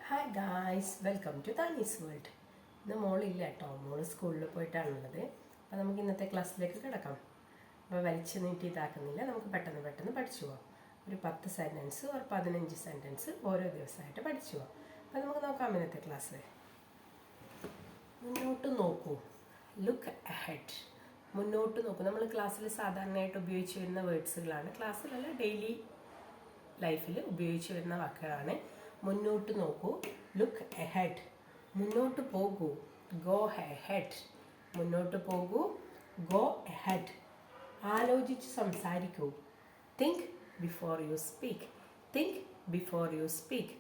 Hi guys, welcome to Thani's world. ഇന്ന് മോളില്ല കേട്ടോ, മോള് സ്കൂളിൽ പോയിട്ടാണുള്ളത്. അപ്പോൾ നമുക്ക് ഇന്നത്തെ ക്ലാസ്സിലേക്ക് കിടക്കാം. അപ്പോൾ വലിച്ചു നീട്ടി ഇതാക്കുന്നില്ല, നമുക്ക് പെട്ടെന്ന് പഠിച്ചു പോവാം. ഒരു 10 സെൻറ്റൻസ് ഒരു 15 സെൻറ്റൻസ് ഓരോ ദിവസമായിട്ട് പഠിച്ചു പോവാം. അപ്പോൾ നമുക്ക് നോക്കാം ഇന്നത്തെ ക്ലാസ്. മുന്നോട്ട് നോക്കൂ, ലുക്ക് അഹെഡ്. മുന്നോട്ട് നോക്കൂ. നമ്മൾ ക്ലാസ്സിൽ സാധാരണയായിട്ട് ഉപയോഗിച്ച് വരുന്ന വേർഡ്സുകളാണ്. ക്ലാസ്സിലല്ല, ഡെയിലി ലൈഫിൽ ഉപയോഗിച്ച് വരുന്ന വാക്കുകളാണ്. മുന്നോട്ട് നോക്കൂ, ലുക്ക് എഹെഡ്. മുന്നോട്ട് പോകൂ, ഗോ എഹെഡ്. മുന്നോട്ട് പോകൂ, ഗോ എഹെഡ്. ആലോചിച്ച് സംസാരിക്കൂ, think before you speak. Think before you speak.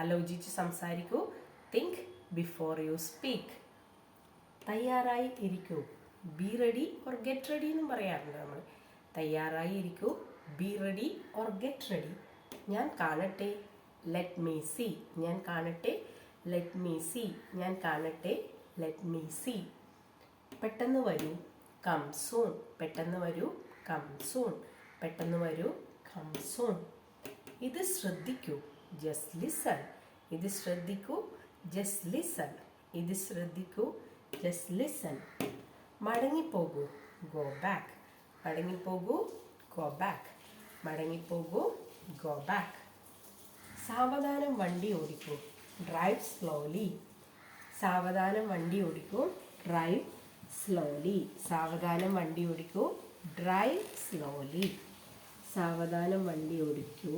ആലോചിച്ച് സംസാരിക്കൂ, തിങ്ക് ബിഫോർ യു സ്പീക്ക്. തയ്യാറായി ഇരിക്കൂ, be ready or get ready എന്നും പറയാറുണ്ട് നമ്മൾ. തയ്യാറായി ഇരിക്കൂ, be ready or get ready. ഞാൻ കാണട്ടെ, ലെറ്റ് മീ സീ. ഞാൻ കാണട്ടെ, ലെറ്റ് മീ സീ. ഞാൻ കാണട്ടെ, ലെറ്റ് മീ സീ. പെട്ടെന്ന് വരൂ, കം സൂൺ. പെട്ടെന്ന് വരൂ, കം സൂൺ. പെട്ടെന്ന് വരൂ, കം സൂൺ. ഇത് ശ്രദ്ധിക്കൂ, ജസ്റ്റ് ലിസൺ. ഇത് ശ്രദ്ധിക്കൂ, ജസ്റ്റ് ലിസൺ. ഇത് ശ്രദ്ധിക്കൂ, ജസ്റ്റ് ലിസൺ. മടങ്ങിപ്പോകൂ, ഗോ ബാക്ക്. മടങ്ങിപ്പോകൂ, ഗോ ബാക്ക്. മടങ്ങിപ്പോകൂ, ഗോ ബാക്ക്. സാവധാനം വണ്ടി ഓടിക്കൂ, ഡ്രൈവ് സ്ലോലി. സാവധാനം വണ്ടി ഓടിക്കൂ, ഡ്രൈവ് സ്ലോലി. സാവധാനം വണ്ടി ഓടിക്കൂ, ഡ്രൈവ് സ്ലോലി. സാവധാനം വണ്ടി ഓടിക്കൂ,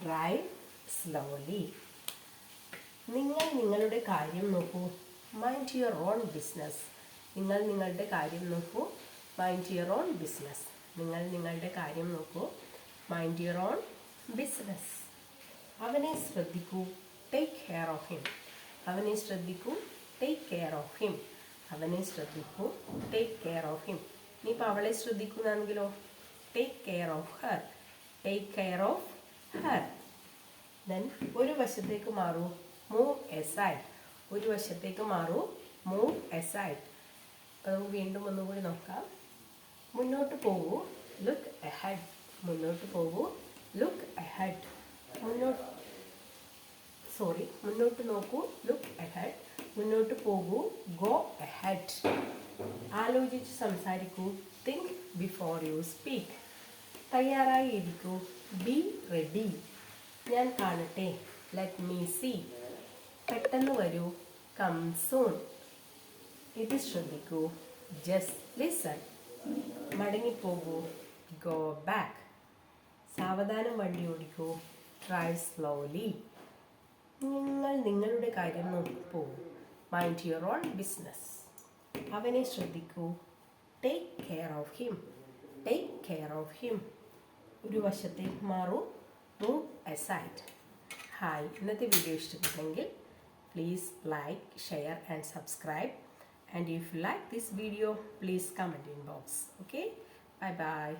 ഡ്രൈവ് സ്ലോലി. നിങ്ങൾ നിങ്ങളുടെ കാര്യം നോക്കൂ, മൈൻഡ് യുവർ ഓൺ ബിസിനസ്. നിങ്ങൾ നിങ്ങളുടെ കാര്യം നോക്കൂ, മൈൻഡ് യുവർ ഓൺ ബിസിനസ്. നിങ്ങൾ നിങ്ങളുടെ കാര്യം നോക്കൂ, മൈൻഡ് യുവർ ഓൺ ബിസിനസ്. അവനെ ശ്രദ്ധിക്കൂ, ടേക്ക് കെയർ ഓഫ് ഹിം. അവനെ ശ്രദ്ധിക്കൂ, ടേക്ക് കെയർ ഓഫ് ഹിം. അവനെ ശ്രദ്ധിക്കൂ, ടേക്ക് കെയർ ഓഫ് ഹിം. ഇനിയിപ്പോൾ അവളെ ശ്രദ്ധിക്കുന്നതാണെങ്കിലോ, take care of her. Take care of her. Then ഒരു വശത്തേക്ക് മാറൂ, മൂവ് എസൈഡ്. ഒരു വശത്തേക്ക് മാറൂ, മൂവ് എസൈഡ്. അപ്പോൾ നമുക്ക് വീണ്ടും ഒന്നുകൂടി നോക്കാം. മുന്നോട്ട് പോകൂ, ലുക്ക് എഹെഡ്. മുന്നോട്ട് പോകൂ, ലുക്ക് എഹെഡ്. മുന്നോട്ട് നോക്കൂ, ലുക്ക് എഹെഡ്. മുന്നോട്ട് പോകൂ, ഗോ എഹെഡ്. ആലോചിച്ച് സംസാരിക്കൂ, തിങ്ക് ബിഫോർ യു സ്പീക്ക്. തയ്യാറായി ഇരിക്കൂ, ബി റെഡി. ഞാൻ കാണട്ടെ, ലെറ്റ് മീ സീ. പെട്ടെന്ന് വരൂ, കം സൂൺ. ഇത് ശ്രദ്ധിക്കൂ, ജസ്റ്റ് ലിസൺ. മടങ്ങിപ്പോകൂ, ഗോ ബാക്ക്. സാവധാനം വണ്ടി ഓടിക്കൂ, ഡ്രൈവ് സ്ലോലി. നിങ്ങൾ നിങ്ങളുടെ കാര്യം നോക്കി പോകൂ, മൈൻഡ് യുവർ ഓൺ ബിസിനസ്. അവനെ ശ്രദ്ധിക്കൂ, take care of him. Take care of him. ഒരു വശത്തേക്ക് മാറൂ, മൂവ് അസൈഡ്. ഹായ്, ഇന്നത്തെ വീഡിയോ ഇഷ്ടപ്പെട്ടെങ്കിൽ please like, share and subscribe. And if you like this video, please comment in box. Okay, bye bye.